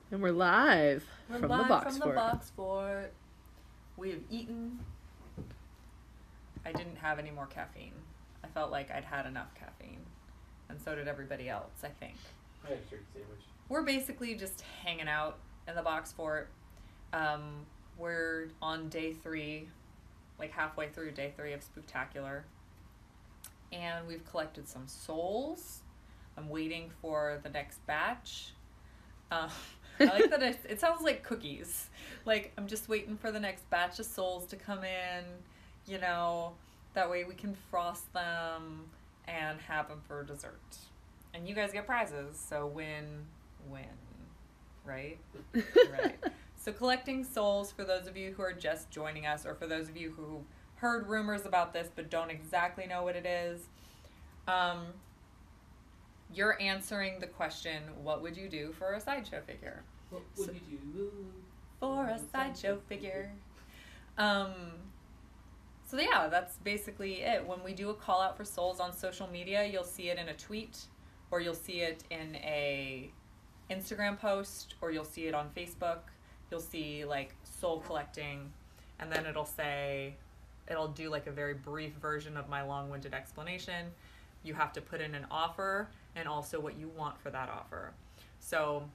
And we're live We're from live the box from fort. the box fort. We have eaten. I didn't have any more caffeine. I felt like I'd had enough caffeine. And so did everybody else, I think. I had a turkey sandwich. We're basically just hanging out in the box fort. We're on day 3, like halfway through day 3 of Spooktacular. And we've collected some souls. I'm waiting for the next batch. I like that it sounds like cookies. Like, I'm just waiting for the next batch of souls to come in, you know, that way we can frost them and have them for dessert. And you guys get prizes, so win, right? Right. So collecting souls, for those of you who are just joining us, or for those of you who heard rumors about this but don't exactly know what it is, you're answering the question, what would you do for a sideshow figure? What would you do For a sideshow figure. So yeah, that's basically it. When we do a call out for souls on social media, you'll see it in a tweet, or you'll see it in a Instagram post, or you'll see it on Facebook. You'll see like soul collecting, and then it'll do like a very brief version of my long-winded explanation. You have to put in an offer and also what you want for that offer. So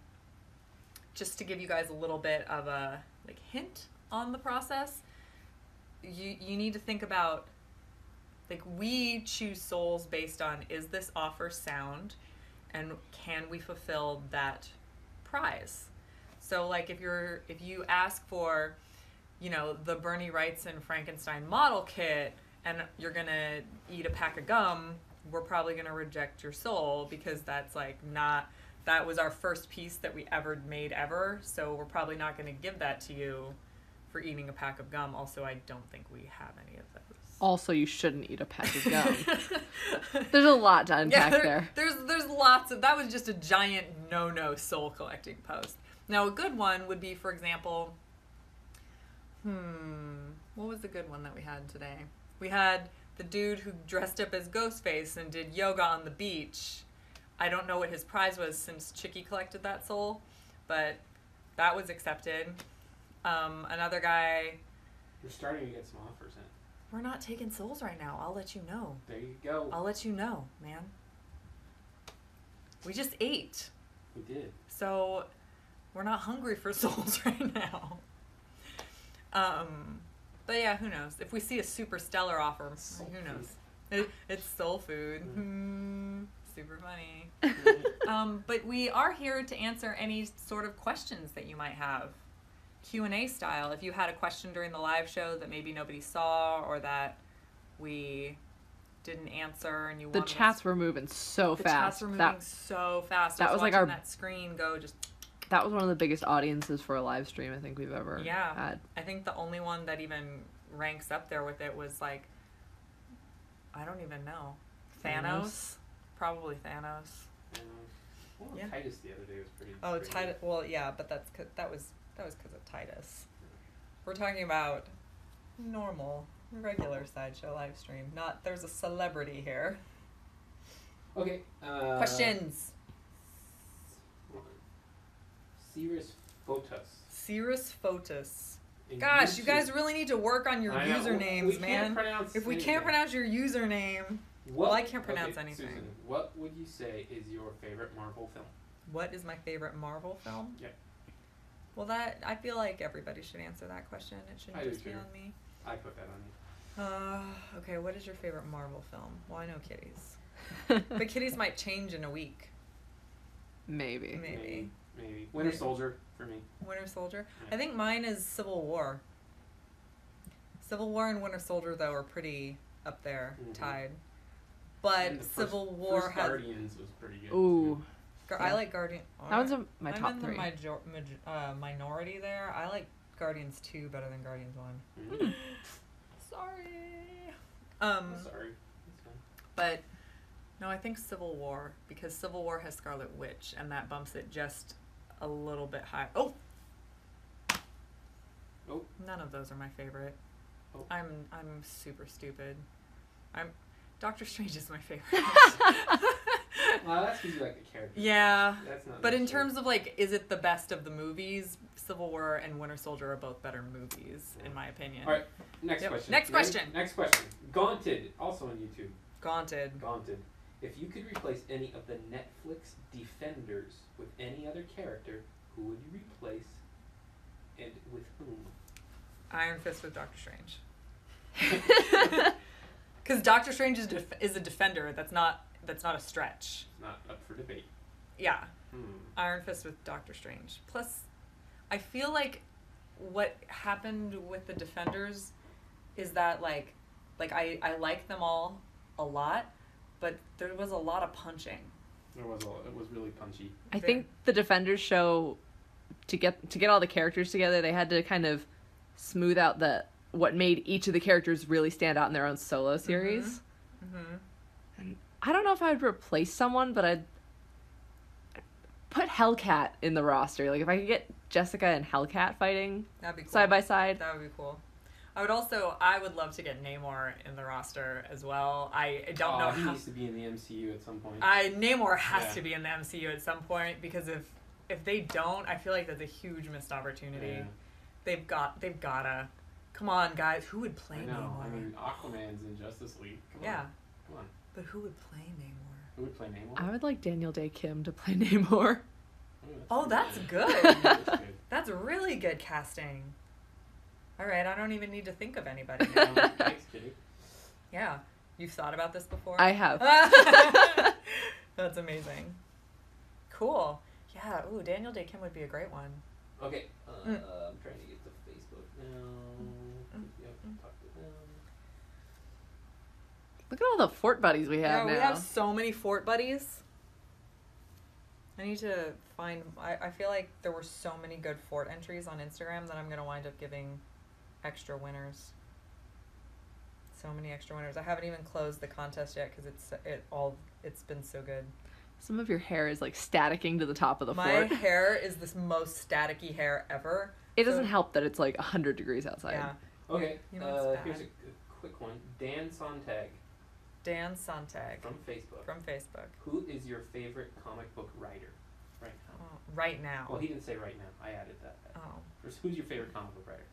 just to give you guys a little bit of a like hint on the process, you need to think about, like, we choose souls based on, is this offer sound and can we fulfill that prize? So like if you ask for, you know, the Bernie Wrightson Frankenstein model kit and you're gonna eat a pack of gum, we're probably gonna reject your soul because that's like not, that was our first piece that we ever made ever, so we're probably not gonna give that to you for eating a pack of gum. Also, I don't think we have any of those. Also, you shouldn't eat a pack of gum. There's a lot to unpack there. There's lots of, that was just a giant no soul collecting post. Now a good one would be, for example, what was the good one that we had today? We had the dude who dressed up as Ghostface and did yoga on the beach. I don't know what his prize was since Chicky collected that soul, but that was accepted. Another guy... We're starting to get some offers in. We're not taking souls right now. I'll let you know. There you go. I'll let you know, man. We just ate. We did. So we're not hungry for souls right now. But yeah, who knows? If we see a super stellar offer, Soul who knows? food. It's soul food. Super funny. But we are here to answer any sort of questions that you might have. Q&A style. If you had a question during the live show that maybe nobody saw or that we didn't answer and you The chats were moving so fast. The chats were moving so fast. That I was like watching that screen go just... That was one of the biggest audiences for a live stream I think we've ever had. I think the only one that even ranks up there with it was like, I don't even know. Thanos? Probably Thanos. Well, Yeah. Titus the other day was pretty... Oh, pretty Titus. Well, yeah, but that was because of Titus. We're talking about normal, regular sideshow live stream. Not, there's a celebrity here. Okay. Questions. Cirrus Photus. Gosh, you guys really need to work on your usernames, man. If we can't pronounce your username, I can't pronounce anything. Susan, what would you say is your favorite Marvel film? What is my favorite Marvel film? Yeah. Well, I feel like everybody should answer that question. It shouldn't just be on me. I put that on you. Okay, what is your favorite Marvel film? Well, I know Kitty's. But Kitty's might change in a week. Maybe. Winter Soldier for me. Winter Soldier? Yeah. I think mine is Civil War. Civil War and Winter Soldier, though, are pretty up there, tied. But Civil War has... Guardians was pretty good. Ooh. I like Guardians... That was my top 3. I'm in the minority there. I like Guardians 2 better than Guardians 1. Mm-hmm. Sorry. Sorry. That's fine. But... No, I think Civil War, because Civil War has Scarlet Witch, and that bumps it just a little bit high. Oh! None of those are my favorite. Oh. I'm super stupid. Doctor Strange is my favorite. Well, that's because you like the character. Yeah. That's not. But in terms of like, is it the best of the movies? Civil War and Winter Soldier are both better movies, in my opinion. All right. Next question. Next question. Next question. Gaunted, also on YouTube. Gaunted. If you could replace any of the Netflix Defenders with any other character, who would you replace, and with whom? Iron Fist with Doctor Strange. Because Doctor Strange is a defender. That's not a stretch. It's not up for debate. Yeah. Iron Fist with Doctor Strange. Plus, I feel like what happened with the Defenders is that like I like them all a lot, but there was a lot of punching. It was really punchy. I think the Defenders show, to get all the characters together, they had to kind of smooth out what made each of the characters really stand out in their own solo series. Mm-hmm. And I don't know if I'd replace someone, but I'd put Hellcat in the roster. Like, if I could get Jessica and Hellcat fighting That'd be cool. side by side. That would be cool. I would love to get Namor in the roster as well. I don't know he how... needs to be in the MCU at some point. Namor has to be in the MCU at some point, because if they don't, I feel like that's a huge missed opportunity. Yeah. They've gotta... Come on, guys. Who would play Namor? I mean, Aquaman's in Justice League. Come on. But who would play Namor? Who would play Namor? I would like Daniel Day Kim to play Namor. That's good. That's good. That's really good casting. All right, I don't even need to think of anybody. Thanks, Kitty. Yeah. You've thought about this before? I have. That's amazing. Cool. Yeah, Daniel Day Kim would be a great one. Okay, I'm trying to get to Facebook now. Yep, talk to them. Look at all the Fort buddies we have now. We have so many Fort buddies. I need to find... I feel like there were so many good Fort entries on Instagram that I'm going to wind up giving extra winners. So many extra winners. I haven't even closed the contest yet because it's been so good. Some of your hair is like staticking to the top of the My fort. hair is this most staticky hair ever. It doesn't help that it's like 100 degrees outside. Yeah. Okay, Here's a quick one. Dan Sontag. Dan Sontag. From Facebook. Who is your favorite comic book writer right now? Oh, right now. Well, he didn't say right now. I added that. Oh. First, who's your favorite comic book writer?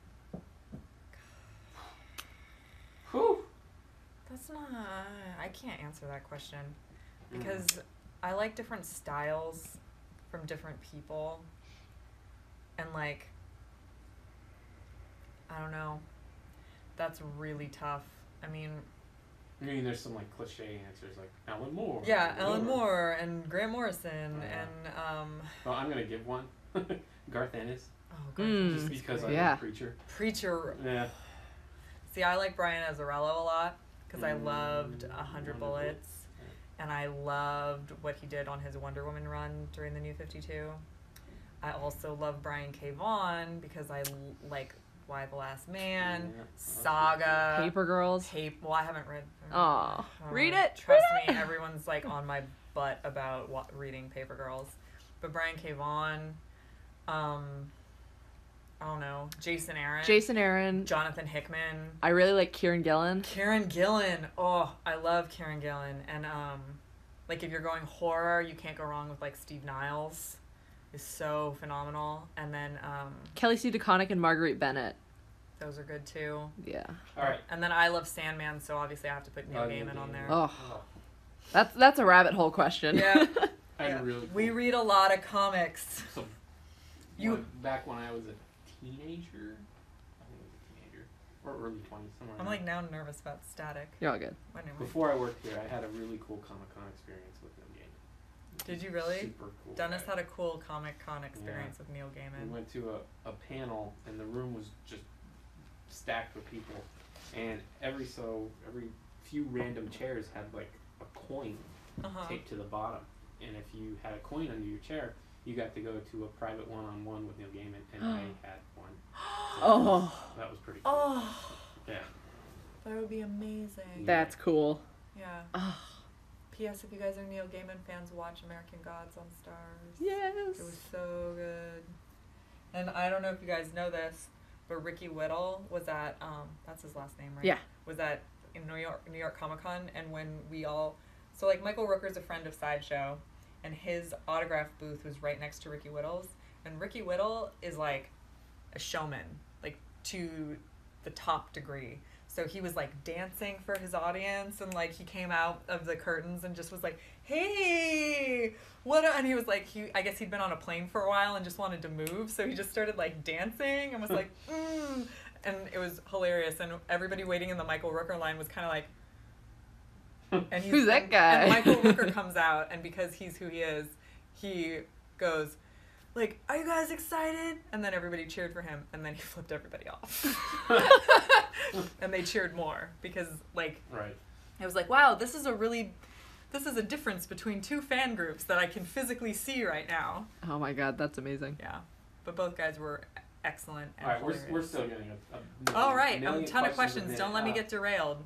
Whew. That's not... I can't answer that question. Because I like different styles from different people. And, like... I don't know. That's really tough. I mean, there's some, like, cliche answers, like Alan Moore. Yeah, Alan Moore and Grant Morrison and, Well, I'm gonna give one. Garth Ennis. Oh, Garth Ennis. Just because I love Preacher. Preacher. Yeah. See, I like Brian Azzarello a lot because I loved 100 Bullets. And I loved what he did on his Wonder Woman run during the New 52. I also love Brian K. Vaughan because I like Why the Last Man, Saga, Paper Girls. Well, I haven't read. Read it. Trust me, everyone's like on my butt about reading Paper Girls. But Brian K. Vaughan, I don't know, Jason Aaron. Jonathan Hickman. I really like Kieran Gillen. Oh, I love Kieran Gillen. And like if you're going horror, you can't go wrong with like Steve Niles. Is so phenomenal. And then Kelly C. DeConnick and Marguerite Bennett. Those are good too. Yeah. All right. And then I love Sandman, so obviously I have to put Neil Gaiman on there. Oh. That's a rabbit hole question. Yeah. Really cool. We read a lot of comics. So, back when I was a teenager, or early 20s, somewhere. I'm like now nervous about static. You're all good. Anyway. Before I worked here, I had a really cool Comic-Con experience with Neil Gaiman. Did you really? Super cool. Everest had a cool Comic-Con experience with Neil Gaiman. We went to a panel, and the room was just stacked with people, and every few random chairs had like a coin taped to the bottom, and if you had a coin under your chair, you got to go to a private one-on-one with Neil Gaiman, and I had one. So that was pretty cool. Oh. Yeah. That would be amazing. That's cool. Yeah. P.S. If you guys are Neil Gaiman fans, watch American Gods on Stars. Yes. It was so good. And I don't know if you guys know this, but Ricky Whittle was at that's his last name, right? Yeah. Was at in New York Comic Con, and when we all So, like, Michael Rooker's a friend of Sideshow, and his autograph booth was right next to Ricky Whittle's. And Ricky Whittle is, like, a showman, like, to the top degree. So he was, like, dancing for his audience, and, like, he came out of the curtains and just was like, hey, and he was like, I guess he'd been on a plane for a while and just wanted to move, so he just started, like, dancing and was like, and it was hilarious, and everybody waiting in the Michael Rooker line was kind of like, and who's that guy? And Michael Rooker comes out, and because he's who he is, he goes, like, are you guys excited? And then everybody cheered for him, and then he flipped everybody off. And they cheered more because, like, right. It was like, wow, this is a difference between two fan groups that I can physically see right now. Oh my god, that's amazing. Yeah, but both guys were excellent. And all right, we're still getting a all right, million a ton of questions. Don't let me get derailed.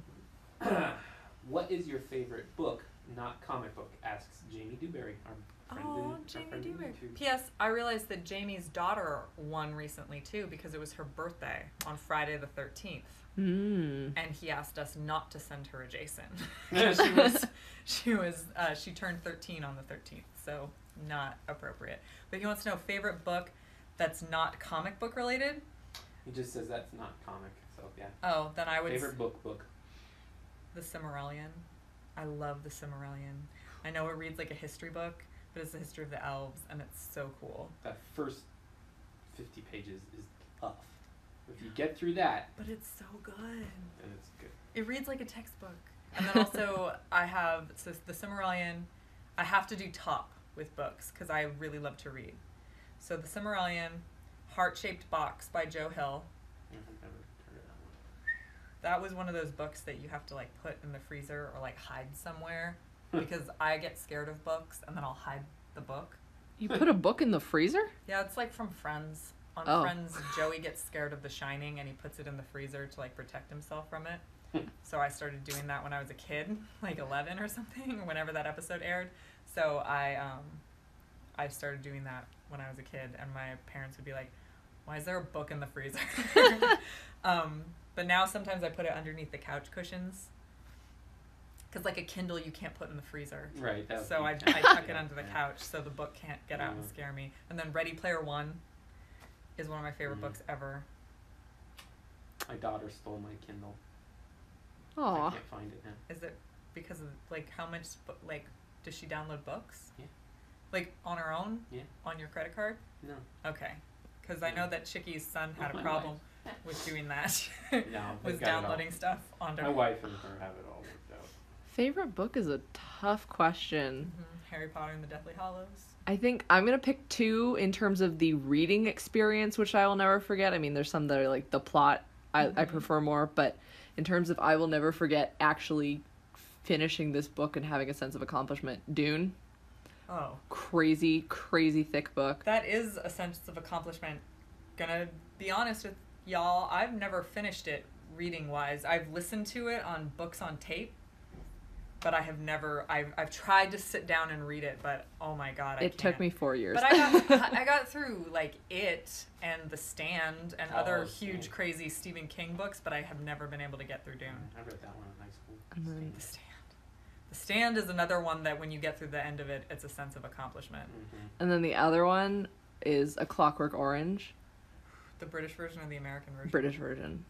What is your favorite book, not comic book? Asks Jamie Dewberry, our friend. Oh, Jamie Dewberry. P.S. I realized that Jamie's daughter won recently too because it was her birthday on Friday the 13th. And he asked us not to send her a Jason. She turned 13 on the 13th, so not appropriate. But he wants to know favorite book that's not comic book related. He just says that's not comic, so yeah. Oh, then I would. Favorite book. The Silmarillion. I love the Silmarillion. I know it reads like a history book, but it's the history of the elves, and it's so cool. That first 50 pages is tough. If you get through that... But it's so good. Then it's good. It reads like a textbook. And then also, the Silmarillion, I have to do top with books, because I really love to read. So the Silmarillion, Heart-Shaped Box by Joe Hill. That was one of those books that you have to, like, put in the freezer or, like, hide somewhere, because I get scared of books, and then I'll hide the book. You put a book in the freezer? Yeah, it's, like, from Friends. On Friends, Joey gets scared of The Shining, and he puts it in the freezer to, like, protect himself from it. So I started doing that when I was a kid, like 11 or something, whenever that episode aired. So I started doing that when I was a kid, and my parents would be like, why is there a book in the freezer? But now sometimes I put it underneath the couch cushions. Because, like, a Kindle you can't put in the freezer. Right. So I tuck it under the couch so the book can't get out and scare me. And then Ready Player One is one of my favorite books ever. My daughter stole my Kindle. Aww. I can't find it now. Is it because of, like, how much, like, does she download books? Yeah. Like, on her own? Yeah. On your credit card? No. Okay. Because I know that Chicky's son had a problem with doing that. No. Was downloading stuff onto my wife and her have it all worked out. Favorite book is a tough question. Harry Potter and the Deathly Hallows. I think I'm going to pick two in terms of the reading experience, which I will never forget. I mean, there's some that are like the plot I prefer more, but in terms of I will never forget actually finishing this book and having a sense of accomplishment, Dune. Oh. Crazy thick book. That is a sense of accomplishment. Gonna be honest with y'all, I've never finished it reading-wise. I've listened to it on books on tape, but I have never, I've tried to sit down and read it, but oh my god, I can't. It took me 4 years. But I got through, like, It and The Stand and other huge, crazy Stephen King books, but I have never been able to get through Dune. I read that one in high school. And then The Stand. The Stand is another one that when you get through the end of it, it's a sense of accomplishment. And then the other one is A Clockwork Orange. The British version or the American version? British version.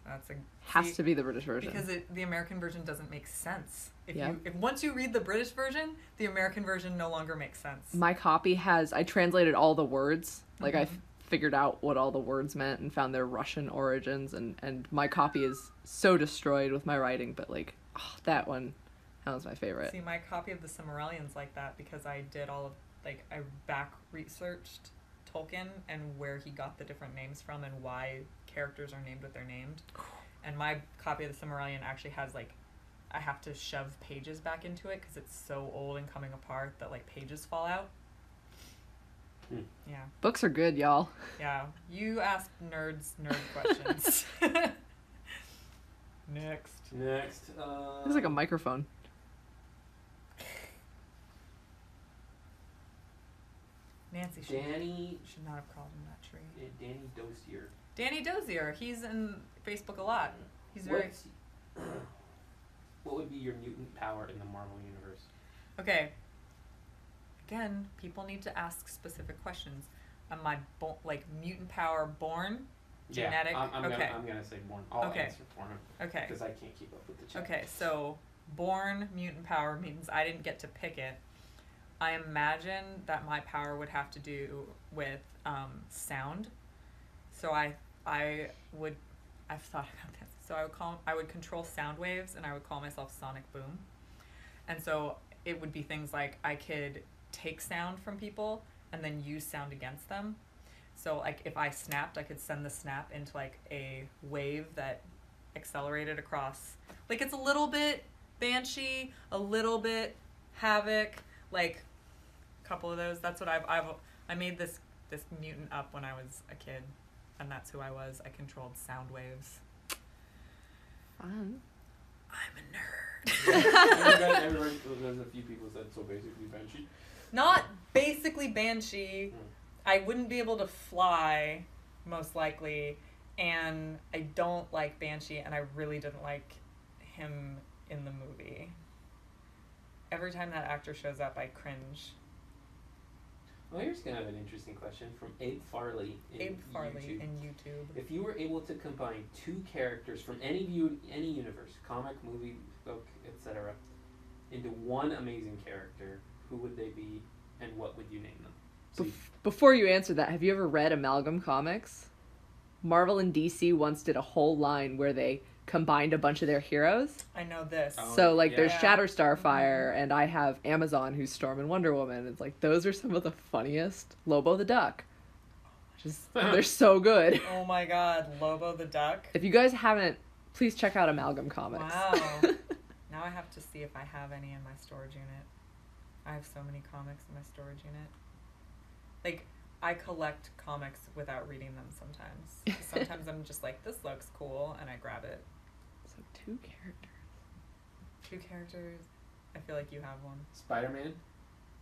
Has to be the British version. Because the American version doesn't make sense. If once you read the British version, the American version no longer makes sense. My copy I translated all the words. Like, I figured out what all the words meant and found their Russian origins, and my copy is so destroyed with my writing, but, like, that was my favorite. See, my copy of the Silmarillion's like that because I did all of, like, I back researched Tolkien and where he got the different names from and why characters are named what they're named. And my copy of the Silmarillion actually has, like, I have to shove pages back into it because it's so old and coming apart that, like, pages fall out. Yeah. Books are good, y'all. Yeah. You ask nerd questions. Next. It's like a microphone. Nancy should not have crawled in that tree. Danny Dozier. Danny Dozier. He's in Facebook a lot. He's very... What would be your mutant power in the Marvel universe? Okay. Again, people need to ask specific questions. Am I like mutant power born? Genetic? Yeah, I'm okay. gonna say born. I'll answer for him. Okay. Because I can't keep up with the chat. Okay, so born mutant power means I didn't get to pick it. I imagine that my power would have to do with sound. So I've thought about this. So I would control sound waves, and I would call myself Sonic Boom. And so it would be things like I could take sound from people and then use sound against them. So like if I snapped, I could send the snap into like a wave that accelerated across. Like it's a little bit Banshee, a little bit Havoc, like a couple of those. That's what I made this mutant up when I was a kid, and that's who I was. I controlled sound waves. Fun. I'm a nerd. Everybody, there's a few people said so basically Banshee. Not basically Banshee. I wouldn't be able to fly, most likely, and I don't like Banshee, and I really didn't like him in the movie. Every time that actor shows up, I cringe. Well, here's kind of an interesting question from Abe Farley in YouTube. If you were able to combine two characters from any universe, comic, movie, book, etc., into one amazing character, who would they be, and what would you name them? So before you answer that, have you ever read Amalgam Comics? Marvel and DC once did a whole line where they combined a bunch of their heroes. I know this. So, like, there's Shatterstarfire, and I have Amazon, who's Storm and Wonder Woman. It's like, those are some of the funniest. Lobo the Duck. They're so good. Oh my god, Lobo the Duck. If you guys haven't, please check out Amalgam Comics. Wow. Now I have to see if I have any in my storage unit. I have so many comics in my storage unit. Like, I collect comics without reading them sometimes. Sometimes I'm just like, this looks cool, and I grab it. So 2 characters. 2 characters. I feel like you have one. Spider-Man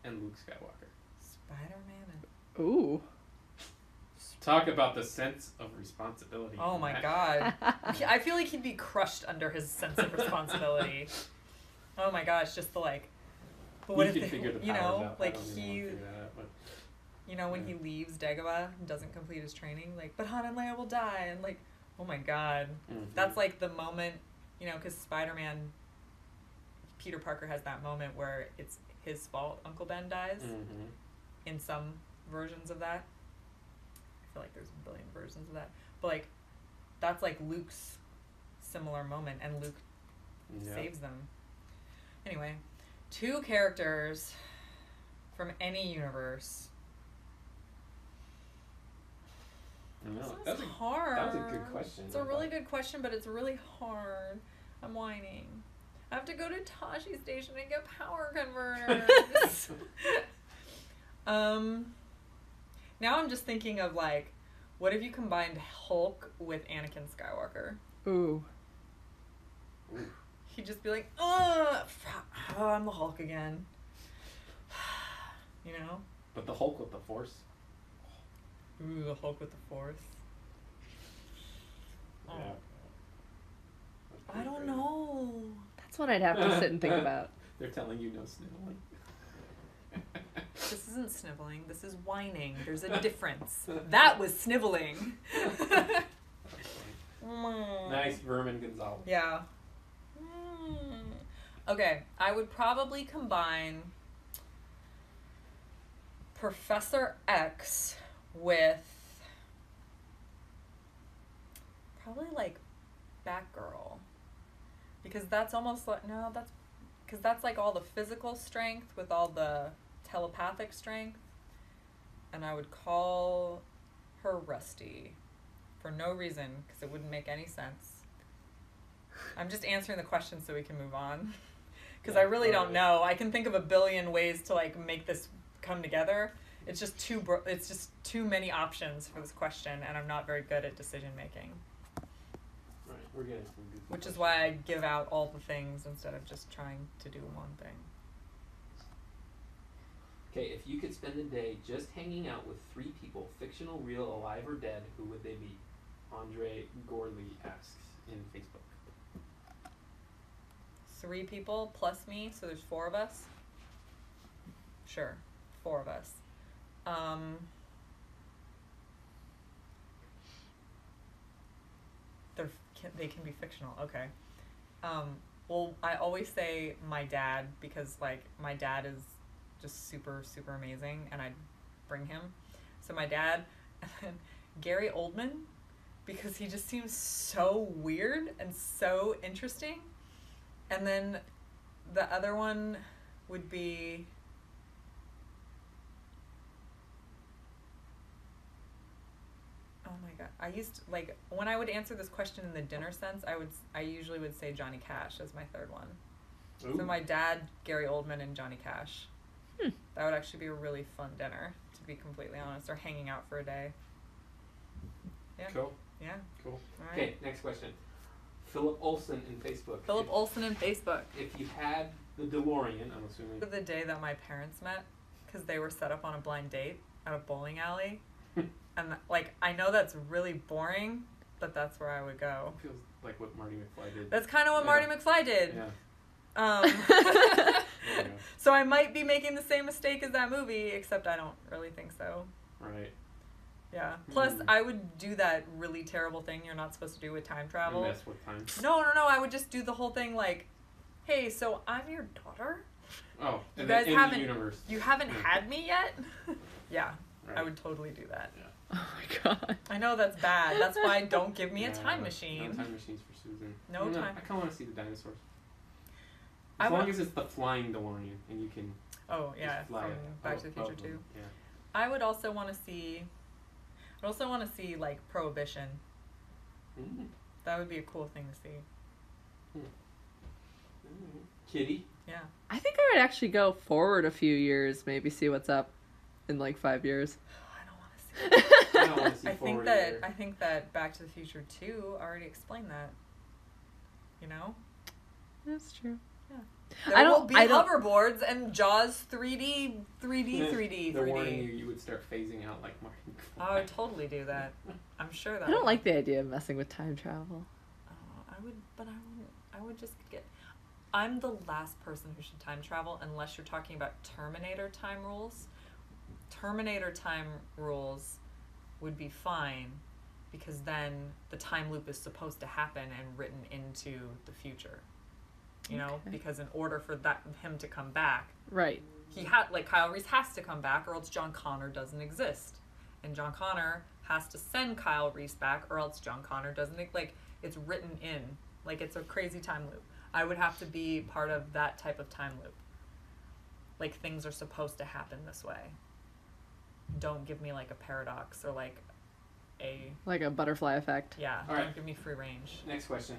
and Luke Skywalker. Spider-Man and... Ooh. Talk about the sense of responsibility. Oh my god. I feel like he'd be crushed under his sense of responsibility. Oh my gosh, just the like... But what if they, you know, out. Like he... You know, when he leaves Dagobah and doesn't complete his training, like, but Han and Leia will die, and like, oh my god. Mm-hmm. That's like the moment, you know, because Spider-Man, Peter Parker has that moment where it's his fault Uncle Ben dies, in some versions of that. I feel like there's a billion versions of that. But like, that's like Luke's similar moment, and Luke saves them. Anyway, 2 characters from any universe. No, that's hard. That was a good question. It's a really good question, but it's really hard. I'm whining. I have to go to Tashi Station and get power converters. Now I'm just thinking of like, what if you combined Hulk with Anakin Skywalker? Ooh. He'd just be like, oh, I'm the Hulk again. You know? But the Hulk with the Force. Ooh, the Hulk with the Force. Oh. Yeah. I don't know. That's what I'd have to sit and think about. They're telling you no sniveling. This isn't sniveling. This is whining. There's a difference. That was sniveling. Nice, Vermin Gonzalez. Yeah. Okay, I would probably combine Professor X with probably like Batgirl, because that's almost like that's like all the physical strength with all the telepathic strength, and I would call her Rusty for no reason because it wouldn't make any sense. I'm just answering the question so we can move on, because I really don't know. I can think of a billion ways to like make this come together. It's just too many options for this question, and I'm not very good at decision making. Right, we're getting some good. Which is why I give out all the things instead of just trying to do one thing. Okay, if you could spend a day just hanging out with 3 people, fictional, real, alive, or dead, who would they be? Andre Gorley asks in Facebook. 3 people plus me, so there's 4 of us. Sure. 4 of us. They can be fictional. Okay. Well, I always say my dad because, like, my dad is just super, super amazing, and I'd bring him. So my dad, and then Gary Oldman, because he just seems so weird and so interesting. And then the other one would be... Oh my god. I used to, like, when I would answer this question in the dinner sense, I usually would say Johnny Cash as my third one. Ooh. So my dad, Gary Oldman, and Johnny Cash. That would actually be a really fun dinner, to be completely honest, or hanging out for a day. Yeah. Cool. Yeah. Cool. All right. Okay, next question. Philip Olsen in Facebook. Philip Olsen in Facebook. If you had the DeLorean, I'm assuming. The day that my parents met, because they were set up on a blind date at a bowling alley. And, like, I know that's really boring, but that's where I would go. Feels like what Marty McFly did. That's kind of what Marty McFly did. Yeah. So I might be making the same mistake as that movie, except I don't really think so. Right. Yeah. Plus, I would do that really terrible thing you're not supposed to do with time travel. Mess with time. No. I would just do the whole thing like, hey, so I'm your daughter? Oh, and you guys in haven't, the universe. You haven't had me yet? Yeah. Right. I would totally do that. Yeah. Oh my god. I know that's bad. That's why don't give me a time machine. No time machines for Susan. No time. I kind of want to see the dinosaurs. As long as it's the flying DeLorean and you can. Oh yeah, from Back to the Future 2. Yeah. I would also want to see. I'd also want to see like Prohibition. Mm. That would be a cool thing to see. Kitty. Yeah. I think I would actually go forward a few years, maybe see what's up in like 5 years. I don't want to see. I don't want to see forward either. I think that Back to the Future 2 already explained that. You know? That's true. Yeah. There will be hoverboards and Jaws 3D. They're warning you would start phasing out like Marty McFly. I would totally do that. I'm sure that. I don't like the idea of messing with time travel. I would, but I wouldn't. I would just get. I'm the last person who should time travel unless you're talking about Terminator time rules. Terminator time rules would be fine because then the time loop is supposed to happen and written into the future. You know, because in order for him to come back, right? He had like Kyle Reese has to come back, or else John Connor doesn't exist, and John Connor has to send Kyle Reese back, or else John Connor doesn't like. It's written in, like it's a crazy time loop. I would have to be part of that type of time loop. Like things are supposed to happen this way. Don't give me like a paradox or like a butterfly effect. Yeah. All don't right. give me free range. Next question.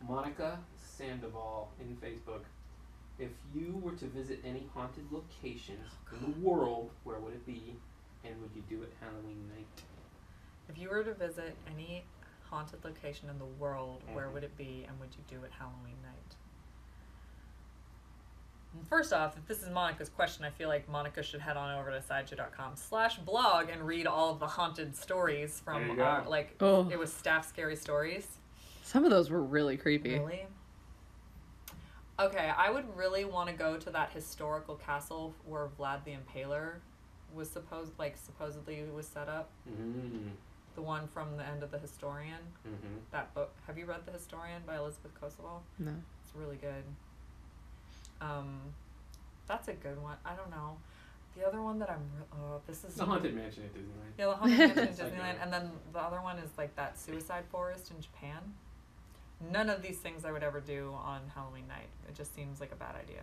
Monica Sandoval in Facebook. If you were to visit any haunted locations in the world, where would it be, and would you do it Halloween night? If you were to visit any haunted location in the world, where would it be, and would you do it Halloween night? And first off, if this is Monica's question, I feel like Monica should head on over to sideshow.com/blog and read all of the haunted stories from it was Staff Scary Stories. Some of those were really creepy. Really? Okay, I would really want to go to that historical castle where Vlad the Impaler was supposedly was set up. Mm. The one from the end of The Historian. Mm-hmm. That book. Have you read The Historian by Elizabeth Kosovo? No. It's really good. That's a good one. I don't know. The other one that this is... The Haunted Mansion at Disneyland. Yeah, the Haunted Mansion at Disneyland. And then the other one is like that suicide forest in Japan. None of these things I would ever do on Halloween night. It just seems like a bad idea.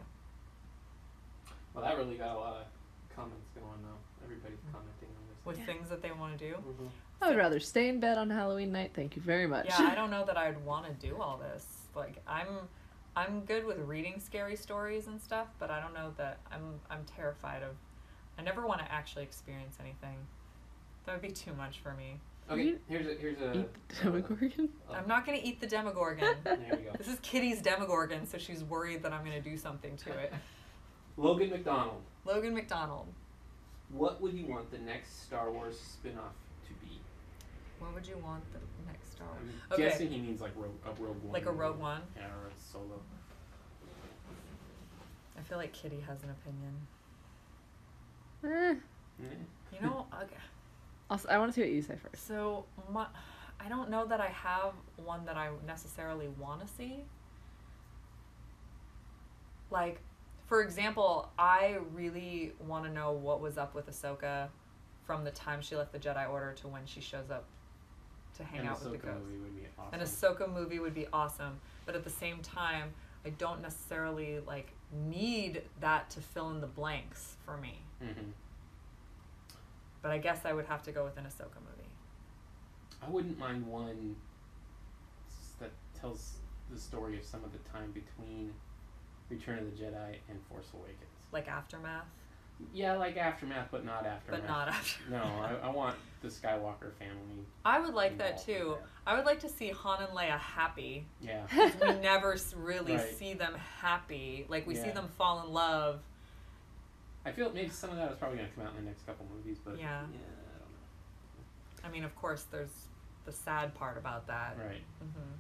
Well, that really got a lot of comments going now. Everybody's commenting on this. With things that they want to do. Mm-hmm. I would rather stay in bed on Halloween night. Thank you very much. Yeah, I don't know that I'd want to do all this. Like, I'm good with reading scary stories and stuff, but I don't know that I'm terrified of... I never want to actually experience anything. That would be too much for me. Okay, here's a eat the Demogorgon? I'm not going to eat the Demogorgon. There we go. This is Kitty's Demogorgon, so she's worried that I'm going to do something to it. Logan McDonald. Logan McDonald. What would you want the next Star Wars spin-off to be? What would you want the next Star Wars? I'm guessing he means like a Rogue One. Like a Rogue One? Yeah, or a Solo. I feel like Kitty has an opinion. You know, okay. I want to see what you say first. So, I don't know that I have one that I necessarily want to see. Like, for example, I really want to know what was up with Ahsoka from the time she left the Jedi Order to when she shows up to hang out with the ghosts. Movie would be awesome. An Ahsoka movie would be awesome, but at the same time, I don't necessarily like need that to fill in the blanks for me. Mm-hmm. But I guess I would have to go with an Ahsoka movie. I wouldn't mind one that tells the story of some of the time between Return of the Jedi and Force Awakens. Like Aftermath? Yeah, like Aftermath, but not Aftermath. But not Aftermath. No, I want the Skywalker family. I would like that too. I would like to see Han and Leia happy. Yeah. We never really see them happy. Like, we see them fall in love. I feel maybe some of that is probably going to come out in the next couple movies, but yeah, I don't know. I mean, of course, there's the sad part about that. Right. Mm-hmm.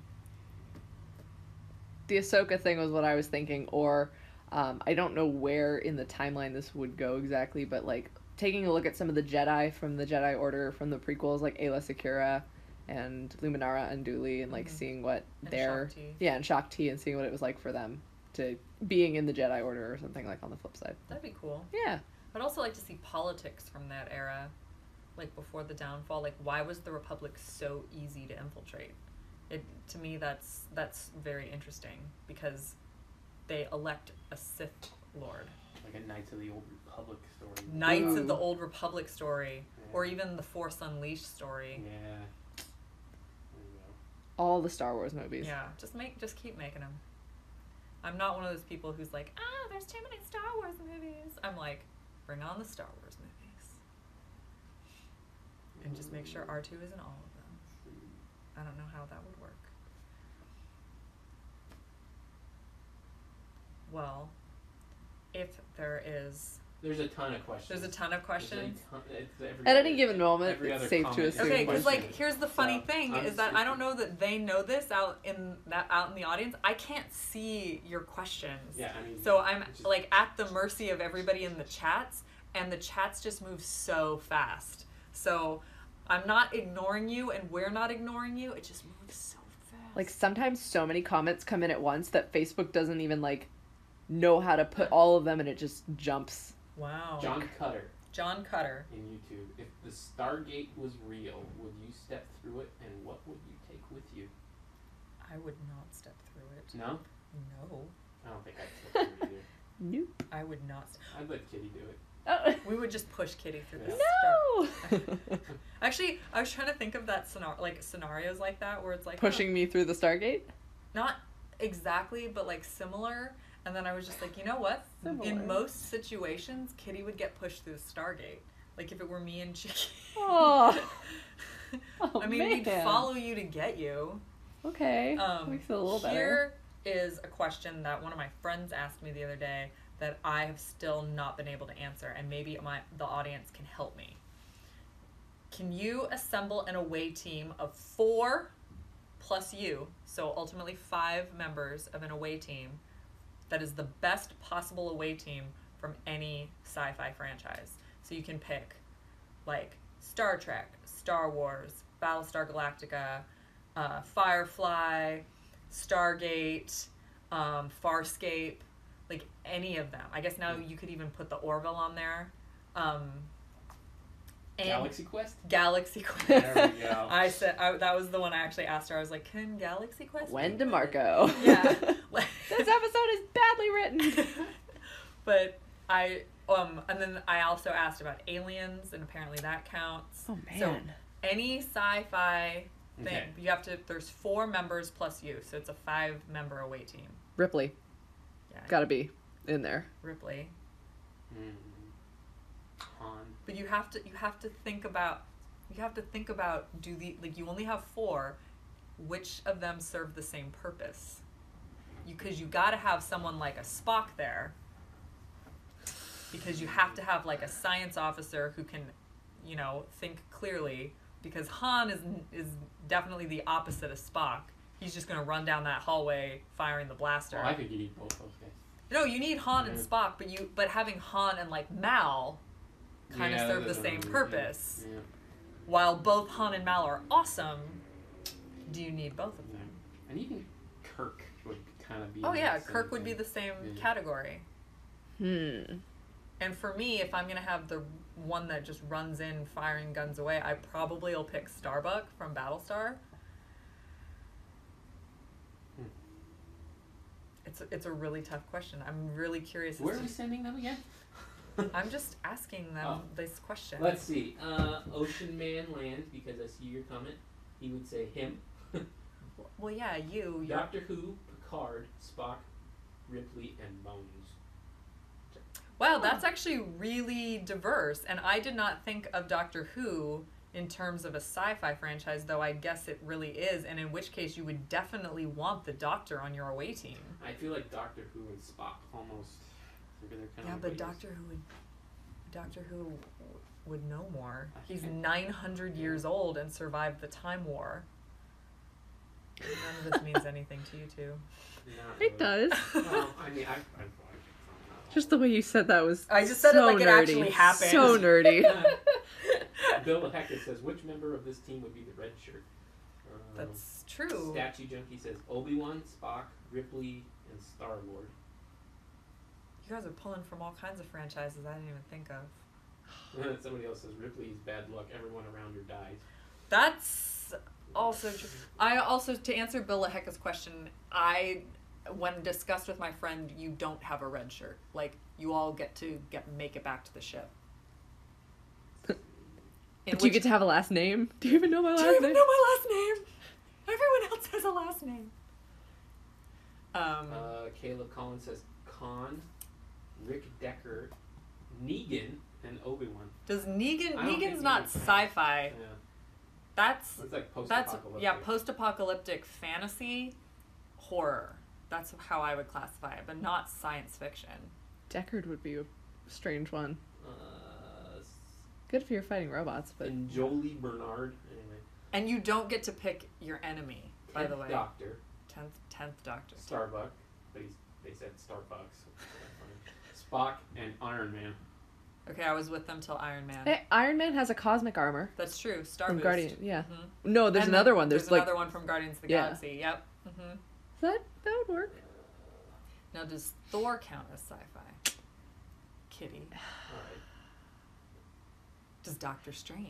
The Ahsoka thing was what I was thinking, or I don't know where in the timeline this would go exactly, but like taking a look at some of the Jedi from the Jedi Order from the prequels, like Ayla Secura and Luminara Unduli, and like seeing what their and Shaak Ti, and seeing what it was like for them to being in the Jedi Order or something, like on the flip side. That'd be cool. Yeah. I'd also like to see politics from that era, like before the downfall. Like, why was the Republic so easy to infiltrate? To me, that's very interesting, because they elect a Sith Lord. Like a Knights of the Old Republic story. Knights of the Old Republic story. Yeah. Or even the Force Unleashed story. Yeah. There you go. All the Star Wars movies. Yeah, just keep making them. I'm not one of those people who's like, there's too many Star Wars movies. I'm like, bring on the Star Wars movies. And just make sure R2 is in all of them. I don't know how that would work. Well, if there is... There's a ton of questions. There's a ton of questions? At any given moment, it's safe to assume. Okay, because like, here's the funny thing, is that I don't know that they know this out in the audience. I can't see your questions. Yeah, I mean... So I'm like at the mercy of everybody in the chats, and the chats just move so fast. So I'm not ignoring you, and we're not ignoring you. It just moves so fast. Like, sometimes so many comments come in at once that Facebook doesn't even, like, know how to put all of them, and it just jumps. Wow. John Cutter. In YouTube. If the Stargate was real, would you step through it, and what would you take with you? I would not step through it. No? No. I don't think I'd step through it either. Nope. I would not. I'd let Kitty do it. Oh. We would just push Kitty through this. No! Actually, I was trying to think of that scenarios like that where it's like pushing me through the Stargate? Not exactly, but like similar. And then I was just like, you know what? Similar. In most situations, Kitty would get pushed through the Stargate. Like if it were me and Chicky. Oh. I mean, we'd follow you to get you. Okay. Makes it a little better. Here is a question that one of my friends asked me the other day that I have still not been able to answer, and maybe the audience can help me. Can you assemble an away team of 4 plus you, so ultimately 5 members of an away team, that is the best possible away team from any sci-fi franchise? So you can pick, like, Star Trek, Star Wars, Battlestar Galactica, Firefly, Stargate, Farscape, like any of them. I guess now you could even put the Orville on there. And Galaxy Quest? Galaxy Quest. There we go. I said that was the one I actually asked her. I was like, "Can Galaxy Quest?" When DeMarco. Yeah. This episode is badly written. But and then I also asked about aliens, and apparently that counts. Oh man. So any sci-fi thing, you have to. There's 4 members plus you, so it's a 5-member away team. Ripley. Yeah. Gotta be in there. Ripley. Han. But you have to think about you only have 4, which of them serve the same purpose? Because you got to have someone like a Spock there, because you have to have like a science officer who can, think clearly, because Han is definitely the opposite of Spock. He's just going to run down that hallway firing the blaster. Well, I think you need both those guys. No, you need Han and Spock, but having Han and like Mal kind of serve the same Yeah. purpose. Yeah. While both Han and Mal are awesome, do you need both of them? Yeah. And even Kirk would kind of be. Oh in yeah, that same Kirk would thing. be the same Yeah. category. Hmm. And for me, if I'm going to have the one that just runs in firing guns away, I probably will pick Starbuck from Battlestar. It's a really tough question. I'm really curious. Where are we sending them again? I'm just asking them this question. Let's see. Ocean Man Land, because I see your comment. He would say him. Well, yeah, you're... Doctor Who, Picard, Spock, Ripley, and Bones. Wow, that's actually really diverse. And I did not think of Doctor Who in terms of a sci-fi franchise, though I guess it really is. And in which case, you would definitely want the Doctor on your away team. I feel like Doctor Who and Spock almost. They're kind Yeah, of but Doctor Who would know more. He's 900 years old and survived the Time War. None of this means anything to you two. It does. Well, I mean, I Just the way you said that was I just said so it like it nerdy. actually happened. So nerdy. Bill Hackett says, which member of this team would be the red shirt? That's true. Statue Junkie says, Obi-Wan, Spock, Ripley, and Star-Lord. You guys are pulling from all kinds of franchises I didn't even think of. Somebody else says, Ripley's bad luck. Everyone around her dies. That's also true. I also, to answer Bill LaHecka's question, when discussed with my friend, you don't have a red shirt. Like, you all get to make it back to the ship. Do you get to have a last name? Do you even know my last Do you even name? know my last name? Everyone else has a last name. Caleb Collins says, Khan, Rick Decker, Negan, and Obi-Wan. Does I don't Negan's think not Negan's sci-fi. Yeah. That's It's like post-apocalyptic. yeah, post-apocalyptic fantasy horror. That's how I would classify it, but not science fiction. Deckard would be a strange one. Uh, Good if you're fighting robots, but and Jolie Bernard. Anyway. And you don't get to pick your enemy, by the way. Doctor. 10th Doctor. Starbuck. But they said Starbucks. Spock and Iron Man. Okay, I was with them till Iron Man. hey, Iron Man has a cosmic armor That's true. Star from Boost. Guardian. Yeah. Mhm. No, there's And another then one. There's another one from Guardians of the Yeah. Galaxy. Yep. Hmm. that would work. Now, does Thor count as sci-fi? Kitty. Alright. Does Doctor Strange?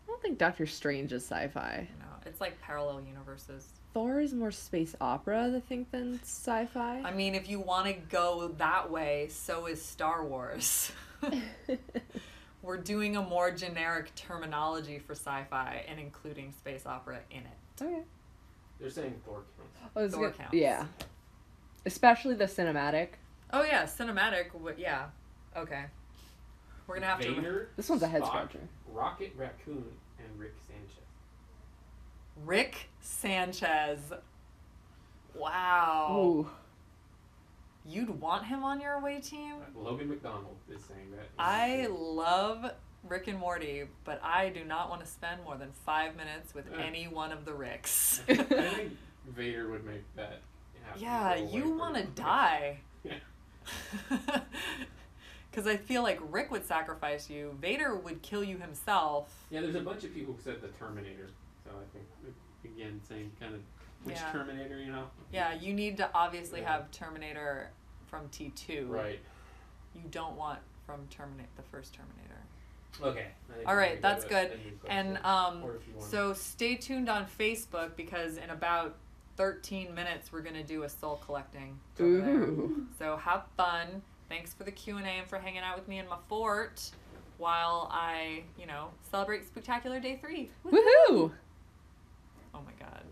I don't think Doctor Strange is sci-fi. No, it's like parallel universes. Thor is more space opera, I think, than sci-fi. I mean, if you want to go that way, so is Star Wars. We're doing a more generic terminology for sci-fi and including space opera in it. Okay. They're saying Thor counts. Oh, it's Thor good. counts. Yeah. Especially the cinematic. Oh yeah, cinematic. Yeah. Okay. We're gonna have to. Vader, This one's a head Spock, scratcher. Rocket Raccoon, and Rick Sanchez. Rick Sanchez. Wow. Ooh. You'd want him on your away team? Logan McDonald is saying that. I love Rick and Morty, but I do not want to spend more than 5 minutes with any one of the Ricks. I think Vader would make that happen. Yeah, Go away you want to pretty quick. die. Yeah. Because I feel like Rick would sacrifice you. Vader would kill you himself. Yeah, there's a bunch of people who said the Terminator. So I think, again, same kind of, which Yeah. Terminator, you know? Yeah, you need to obviously Yeah. have Terminator from T2. Right. You don't want from the first Terminator. Okay. I think All we're right, gonna that's go to good. a new And question. Or if you want- so stay tuned on Facebook because in about 13 minutes we're going to do a soul collecting over there. Ooh. So have fun. Thanks for the Q&A and for hanging out with me in my fort while I, celebrate Spooktacular Day 3. Woohoo! Oh my god.